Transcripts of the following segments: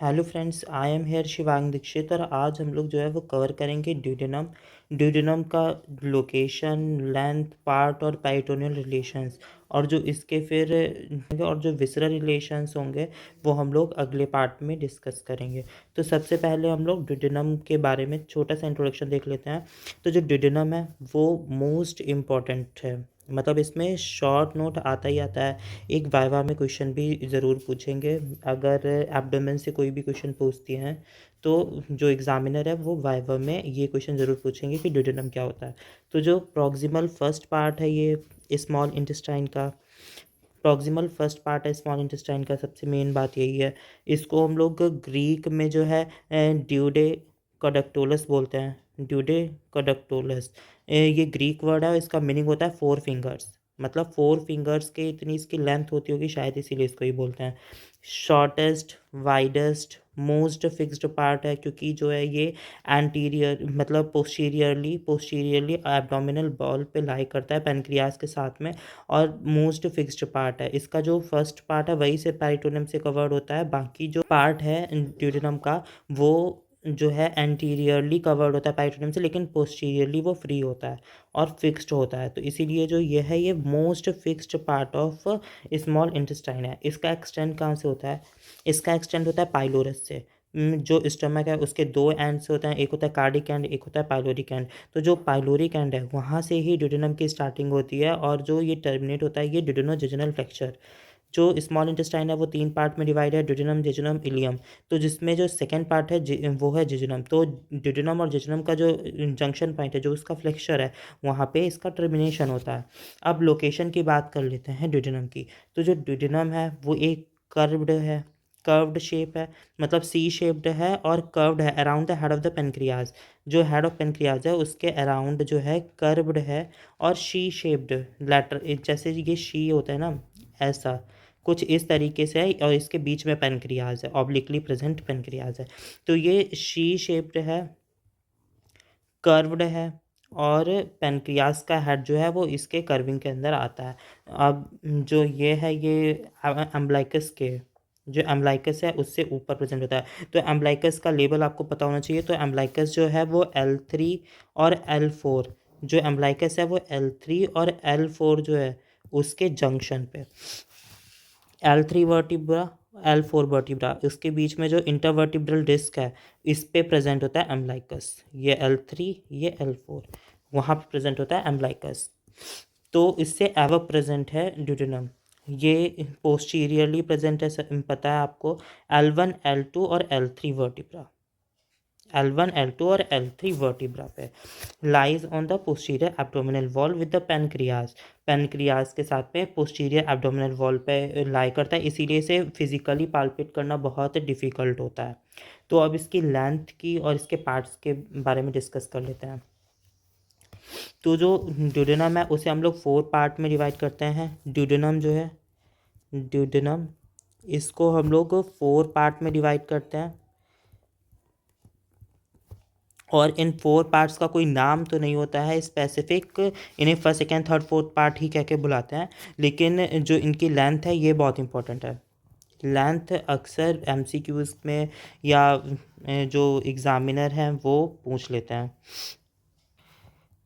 Hello friends, I am here Shivang Dikshit और आज हम लोग जो है वो कवर करेंगे ड्यूडेनम। ड्यूडेनम का लोकेशन, लेंथ, पार्ट और पेरिटोनियल रिलेशंस, और जो इसके फिर और जो विसरल रिलेशंस होंगे वो हम लोग अगले पार्ट में डिस्कस करेंगे। तो सबसे पहले हम लोग ड्यूडेनम के बारे में छोटा सा इंट्रोडक्शन देख लेते हैं। तो जो ड्यूडेनम है वो मोस्ट इम्पॉर्टेंट है, मतलब इसमें शॉर्ट नोट आता ही आता है। एक वाइवा में क्वेश्चन भी ज़रूर पूछेंगे। अगर एब्डोमेन से कोई भी क्वेश्चन पूछती हैं तो जो एग्जामिनर है वो वाइवा में ये क्वेश्चन ज़रूर पूछेंगे कि ड्यूडेनम क्या होता है। तो जो प्रॉक्सिमल फर्स्ट पार्ट है ये स्मॉल इंटेस्टाइन का, प्रॉक्सिमल फर्स्ट पार्ट है स्मॉल इंटेस्टाइन का, सबसे मेन बात यही है। इसको हम लोग ग्रीक में जो है ड्यूडे कॉडक्टोलस बोलते हैं। ड्यूडे कॉडक्टोलस ये ग्रीक वर्ड है, इसका मीनिंग होता है फोर फिंगर्स। मतलब फोर फिंगर्स के इतनी इसकी लेंथ होती होगी शायद, इसीलिए इसको ही बोलते हैं। Shortest, widest, most fixed part है, क्योंकि जो है ये एंटीरियर मतलब पोस्टीरियरली एब्डोमिनल वॉल पे लाई करता है पेनक्रियास के साथ में। और मोस्ट फिक्स्ड पार्ट है, इसका जो फर्स्ट पार्ट है वही से पेरिटोनियम से कवर्ड होता है। बाकी जो पार्ट है ड्यूडेनम का वो जो है एंटीरियरली कवर्ड होता है पेरिटोनियम से, लेकिन पोस्टीरियरली वो फ्री होता है और फिक्स्ड होता है। तो इसीलिए जो ये है ये most fixed part of small intestine है। इसका एक्सटेंड कहाँ से होता है? इसका एक्सटेंड होता है पाइलोरस से। जो स्टमक है उसके दो एंड्स होते हैं, एक होता है कार्डिक एंड, एक होता है पाइलोरिक एंड। तो जो पाइलोरिक एंड है वहाँ से ही ड्यूडेनम की स्टार्टिंग होती है, और जो ये टर्मिनेट होता है ये ड्यूडेनोजेजुनल फ्रैक्चर। जो स्मॉल इंटेस्टाइन है वो तीन पार्ट में डिवाइड है, ड्यूडेनम, जेजुनम, इलियम। तो जिसमें जो सेकंड पार्ट है वो है जेजुनम। तो ड्यूडेनम और जेजुनम का जो जंक्शन पॉइंट है, जो उसका फ्लेक्चर है, वहाँ पे इसका टर्मिनेशन होता है। अब लोकेशन की बात कर लेते हैं ड्यूडेनम की। तो जो ड्यूडेनम है वो एक कर्व्ड है, कर्व्ड शेप है, मतलब सी शेप्ड है और कर्व्ड है around the head of the pancreas. जो हेड ऑफ पेनक्रियाज है उसके अराउंड जो है कर्व्ड है और शी शेप्ड, लेटर जैसे ये शी होता है ना, ऐसा कुछ इस तरीके से है। और इसके बीच में पेनक्रियाज है, ऑब्लिकली प्रेजेंट पेनक्रियाज है। तो ये शी शेप्ड है, कर्व्ड है, और पेनक्रियास का हेड जो है वो इसके कर्विंग के अंदर आता है। अब जो ये है ये एम्ब्लाइकस के, जो एम्ब्लाइकस है उससे ऊपर प्रेजेंट होता है। तो एम्ब्लाइकस का लेवल आपको पता होना चाहिए। तो एम्ब्लाइकस जो है वो L3 और L4, जो एम्ब्लाइकस है वो L3 और L4 जो है उसके जंक्शन पे, L3 वर्टिब्रा, L4 वर्टिब्रा, इसके बीच में जो इंटरवर्टिब्रल डिस्क है इस पे प्रेजेंट होता है एम्ब्लाइकस। ये L3, ये L4, वहाँ पे प्रेजेंट होता है एम्ब्लाइकस। तो इससे एवब प्रेजेंट है ड्यूडेनम। ये पोस्टीरियरली प्रेजेंट है, पता है आपको, L1, L2 और L3 वर्टिब्रा, L1, L2 और L3 वर्टिब्रा पे lies on the posterior abdominal wall with the pancreas. Pancreas के साथ में पोस्टीरियर एब्डोमिनल वॉल पे लाई करता है, इसीलिए इसे फिजिकली पाल्पेट करना बहुत डिफ़िकल्ट होता है। तो अब इसकी लेंथ की और इसके पार्ट्स के बारे में डिस्कस कर लेते हैं। तो जो ड्यूडेनम है उसे हम लोग फोर पार्ट में डिवाइड करते हैं। ड्यूडेनम जो है, ड्यूडेनम, इसको हम लोग फोर पार्ट में डिवाइड करते हैं। और इन फोर पार्ट्स का कोई नाम तो नहीं होता है स्पेसिफिक, इन्हें first, second, third, fourth part ही कह के बुलाते हैं। लेकिन जो इनकी लेंथ है ये बहुत इंपॉर्टेंट है। लेंथ अक्सर एमसीक्यूज़ में या जो एग्ज़ामिनर हैं वो पूछ लेते हैं।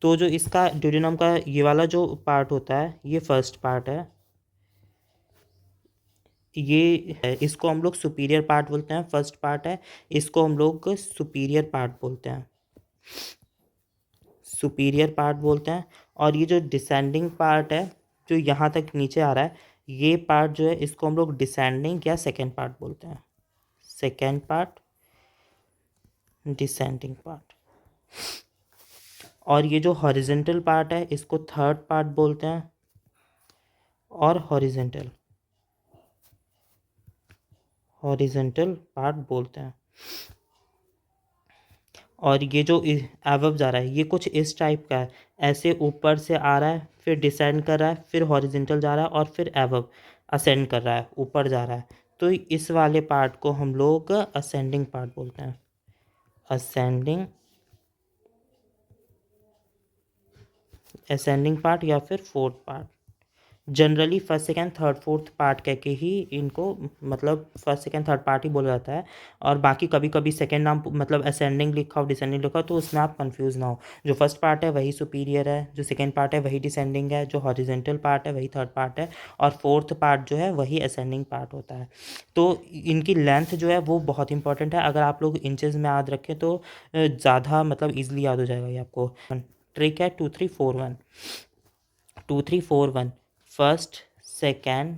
तो जो इसका ड्यूडेनम का ये वाला जो पार्ट होता है ये फर्स्ट पार्ट है, ये है, इसको हम लोग सुपीरियर पार्ट बोलते हैं। फर्स्ट पार्ट है, इसको हम लोग सुपीरियर पार्ट बोलते हैं, सुपीरियर पार्ट बोलते हैं। और ये जो डिसेंडिंग पार्ट है जो यहाँ तक नीचे आ रहा है, ये पार्ट जो है इसको हम लोग डिसेंडिंग या सेकेंड पार्ट बोलते हैं। Second part, descending part. और ये जो हॉरिजेंटल पार्ट है इसको थर्ड पार्ट बोलते हैं, और हॉरिजेंटल, हॉरिजेंटल पार्ट बोलते हैं। और ये जो एवब जा रहा है ये कुछ इस टाइप का है, ऐसे ऊपर से आ रहा है, फिर डिसेंड कर रहा है, फिर हॉरिजेंटल जा रहा है, और फिर एवब असेंड कर रहा है, ऊपर जा रहा है। तो इस वाले पार्ट को हम लोग असेंडिंग पार्ट बोलते हैं। असेंडिंग, असेंडिंग पार्ट या फिर fourth part, generally first second third fourth part कह के ही इनको मतलब फर्स्ट सेकंड थर्ड पार्ट ही बोला जाता है। और बाकी कभी कभी सेकंड नाम मतलब असेंडिंग लिखा हो डिसेंडिंग लिखा हो तो उसमें आप कंफ्यूज ना हो। जो फर्स्ट पार्ट है वही सुपीरियर है, जो सेकंड पार्ट है वही डिसेंडिंग है, जो हॉरिजेंटल पार्ट है वही थर्ड पार्ट है, और फोर्थ पार्ट जो है वही असेंडिंग पार्ट होता है। तो इनकी लेंथ जो है वो बहुत इंपॉर्टेंट है। अगर आप लोग इंचेस में याद रखें तो ज़्यादा मतलब ईजिली याद हो जाएगा ये आपको। ट्रिक है 2 3 4 1। 2 3 4 1 फर्स्ट, सेकेंड,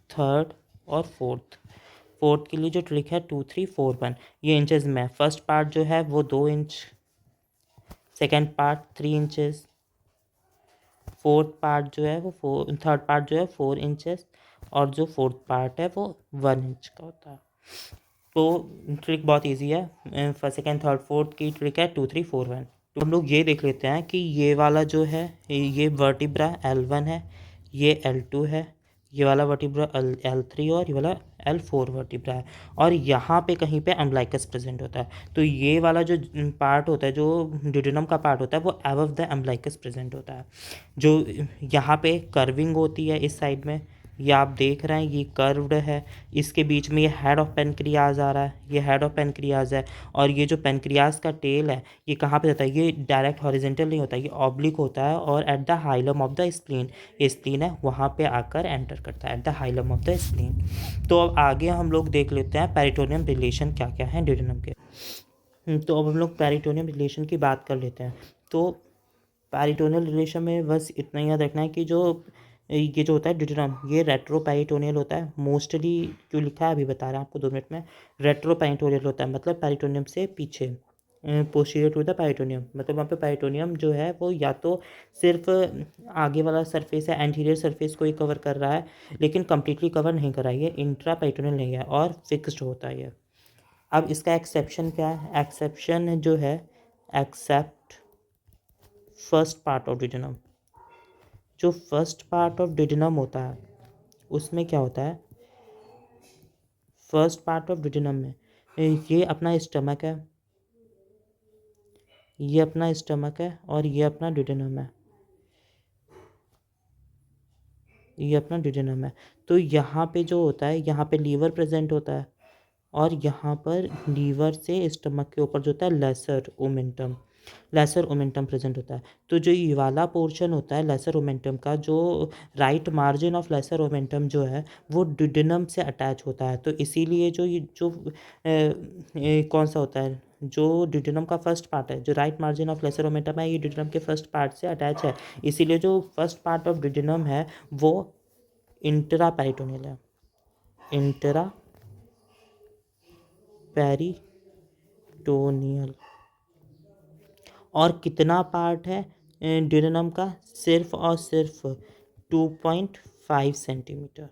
थर्ड और फोर्थ। फोर्थ के लिए जो ट्रिक है 2 3 4 1, ये इंचेस में। फर्स्ट पार्ट जो है वो 2 inch, second part 3 inches, fourth part जो है वो थर्ड पार्ट जो है 4 इंचेस, और जो फोर्थ पार्ट है वो 1 इंच का होता है। तो ट्रिक बहुत इजी है। फर्स्ट सेकेंड थर्ड फोर्थ की ट्रिक है 2 3 4 1। तो हम लोग ये देख लेते हैं कि ये वाला जो है ये वर्टिब्रा L1 है, ये L2 है, ये वाला वर्टिब्रा L3 और ये वाला L4 वर्टिब्रा है, और यहाँ पे कहीं पे अम्बलाइकस प्रेजेंट होता है। तो ये वाला जो पार्ट होता है, जो ड्यूडेनम का पार्ट होता है, वो अबव द अम्बलाइकस प्रेजेंट होता है। जो यहाँ पे कर्विंग होती है इस साइड में, ये आप देख रहे हैं ये कर्व्ड है। इसके बीच में ये हेड ऑफ पेनक्रियाज आ रहा है, ये हेड ऑफ पेनक्रियाज है। और ये जो पेनक्रियाज का टेल है ये कहाँ पे जाता है, ये डायरेक्ट हॉरिजेंटल नहीं होता, ये ऑब्लिक होता है, और at the hilum of the spleen, ये स्प्लीन है वहाँ पे आकर एंटर करता है at the hilum of the spleen. तो अब आगे हम लोग देख लेते हैं पेरिटोनियम रिलेशन क्या क्या है ड्यूडेनम के। तो अब हम लोग पेरिटोनियम रिलेशन की बात कर लेते हैं। तो पेरिटोनियल रिलेशन में बस इतना ही याद रखना है कि जो ये जो होता है ड्यूडेनम, ये रेट्रोपेरिटोनियल होता है मोस्टली। क्यों लिखा है अभी बता रहे हैं आपको 2 मिनट में। रेट्रोपेरिटोनियल होता है मतलब पेरिटोनियम से पीछे, पोस्टीरियर टू द पेरिटोनियम। मतलब वहाँ पे पेरिटोनियम जो है वो या तो सिर्फ आगे वाला सरफेस है, एंटीरियर सरफेस को ही कवर कर रहा है, लेकिन कम्प्लीटली कवर नहीं कर रहा है, ये इंट्रा पेरिटोनियल नहीं है और फिक्स्ड होता है ये। अब इसका एक्सेप्शन क्या है, एक्सेप्शन जो है, accept first part of duodenum. जो फर्स्ट पार्ट ऑफ ड्यूडेनम होता है उसमें क्या होता है, फर्स्ट पार्ट ऑफ ड्यूडेनम में ये अपना स्टमक है, ये अपना स्टमक है, और ये अपना ड्यूडेनम है, ये अपना ड्यूडेनम है। तो यहाँ पे जो होता है, यहाँ पे लीवर प्रेजेंट होता है, और यहाँ पर लीवर से स्टमक के ऊपर जो होता है lesser omentum, lesser omentum present होता है। तो जो ये वाला पोर्शन होता है लेसर ओमेंटम का, जो right margin of lesser omentum जो है वो ड्यूडेनम से अटैच होता है। तो इसीलिए जो ये जो कौन सा होता है, जो ड्यूडेनम का फर्स्ट पार्ट है, जो right margin of lesser omentum है, ये ड्यूडेनम के फर्स्ट पार्ट से अटैच है। इसीलिए जो फर्स्ट पार्ट ऑफ ड्यूडेनम है वो इंट्रा पेरिटोनियल है, इंट्रा पेरिटोनियल। और कितना पार्ट है ड्यूडेनम का, सिर्फ और सिर्फ 2.5 सेंटीमीटर।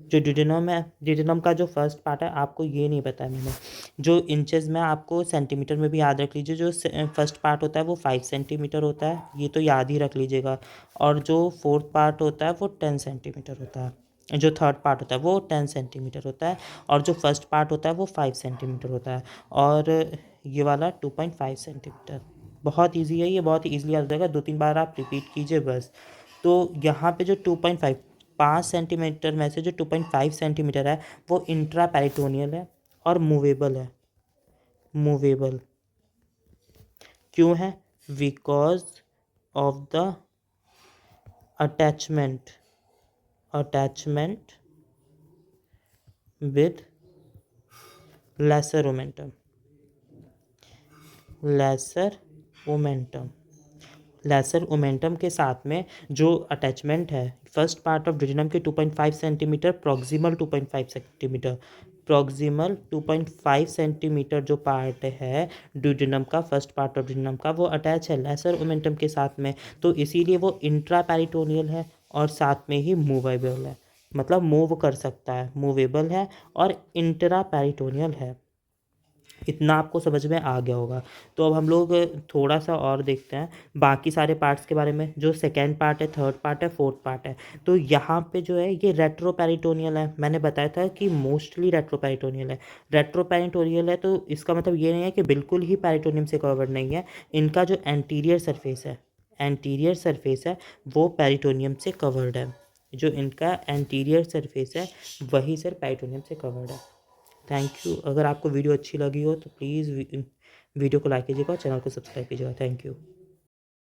जो ड्यूडेनम है, ड्यूडेनम का जो फर्स्ट पार्ट है, आपको ये नहीं बताया मैंने, जो इंचेस में आपको सेंटीमीटर में भी याद रख लीजिए। जो फर्स्ट पार्ट होता है वो 5 सेंटीमीटर होता है, ये तो याद ही रख लीजिएगा। और जो फोर्थ पार्ट होता है वो 10 सेंटीमीटर होता है, जो थर्ड पार्ट होता है वो 10 सेंटीमीटर होता है, और जो फर्स्ट पार्ट होता है वो 5 सेंटीमीटर होता है, और ये वाला 2.5 सेंटीमीटर। बहुत इजी है ये, बहुत ईजिली याद हो जाएगा, 2 3 बार आप रिपीट कीजिए बस। तो यहाँ पे जो 2.5, 5 सेंटीमीटर में से जो 2.5 सेंटीमीटर है वो इंट्रा पेरिटोनियल है और मूवेबल है। मूवेबल क्यों है, because of the attachment, attachment with lesser omentum, lesser omentum. Lesser omentum के साथ में जो अटैचमेंट है फर्स्ट पार्ट ऑफ ड्यूडेनम के 2.5 centimetre, proximal 2.5 centimetre, proximal 2.5 centimetre जो पार्ट है ड्यूडेनम का, फर्स्ट पार्ट ऑफ ड्यूडेनम का, वो अटैच है लेसर ओमेंटम के साथ में। तो इसीलिए वो इंट्रा पेरिटोनियल है और साथ में ही मूवेबल है, मतलब मूव कर सकता है, मूवेबल है और इंट्रा पेरिटोनियल है। इतना आपको समझ में आ गया होगा। तो अब हम लोग थोड़ा सा और देखते हैं बाकी सारे पार्ट्स के बारे में। जो सेकेंड पार्ट है, थर्ड पार्ट है, फोर्थ पार्ट है। तो यहाँ पे जो है ये रेट्रोपेरिटोनियल है, मैंने बताया था कि मोस्टली रेट्रोपेरिटोनियल है। रेट्रोपेरिटोनियल है तो इसका मतलब ये नहीं है कि बिल्कुल ही पेरिटोनियम से कवर्ड नहीं है। इनका जो एंटीरियर सरफेस है, एंटीरियर सरफेस है वो पेरिटोनियम से कवर्ड है। जो इनका एंटीरियर सरफेस है वही सर पेरिटोनियम से कवर्ड है। Thank you. अगर आपको वीडियो अच्छी लगी हो तो प्लीज़ वीडियो को लाइक कीजिएगा और चैनल को सब्सक्राइब कीजिएगा। Thank you.